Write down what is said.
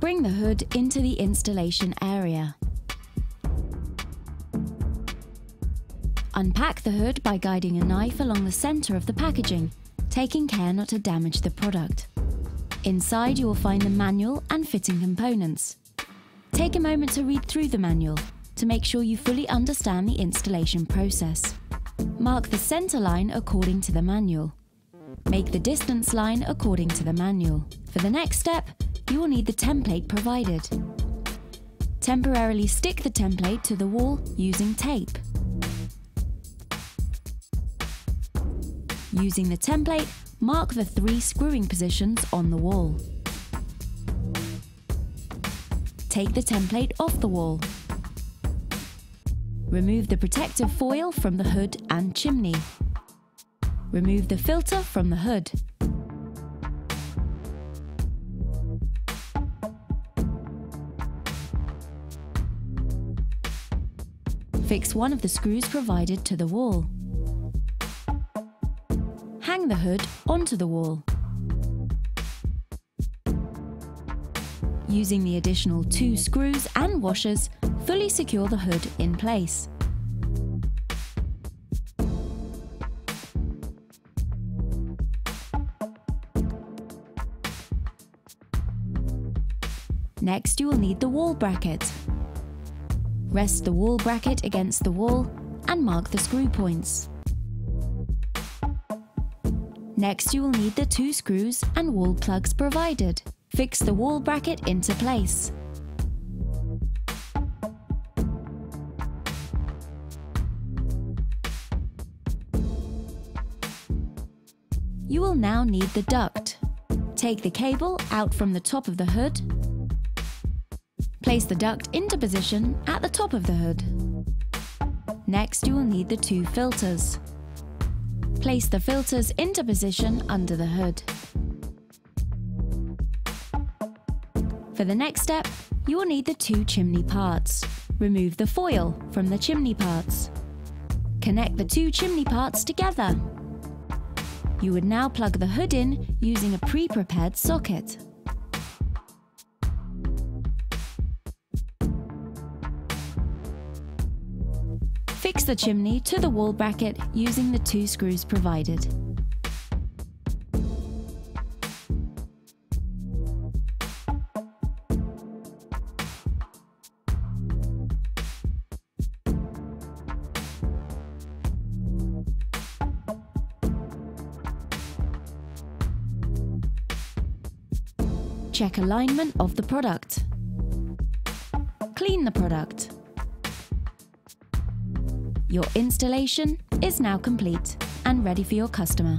bring the hood into the installation area. Unpack the hood by guiding a knife along the center of the packaging, taking care not to damage the product. Inside you will find the manual and fitting components. Take a moment to read through the manual to make sure you fully understand the installation process. Mark the center line according to the manual. Make the distance line according to the manual. For the next step, you will need the template provided. Temporarily stick the template to the wall using tape. Using the template, mark the 3 screwing positions on the wall. Take the template off the wall. Remove the protective foil from the hood and chimney. Remove the filter from the hood. Fix one of the screws provided to the wall. Hang the hood onto the wall. Using the additional 2 screws and washers, fully secure the hood in place. Next, you will need the wall bracket. Rest the wall bracket against the wall and mark the screw points. Next, you will need the 2 screws and wall plugs provided. Fix the wall bracket into place. You will now need the duct. Take the cable out from the top of the hood. Place the duct into position at the top of the hood. Next, you will need the 2 filters. Place the filters into position under the hood. For the next step, you will need the 2 chimney parts. Remove the foil from the chimney parts. Connect the 2 chimney parts together. You would now plug the hood in using a pre-prepared socket. Fix the chimney to the wall bracket using the 2 screws provided. Check alignment of the product. Clean the product. Your installation is now complete and ready for your customer.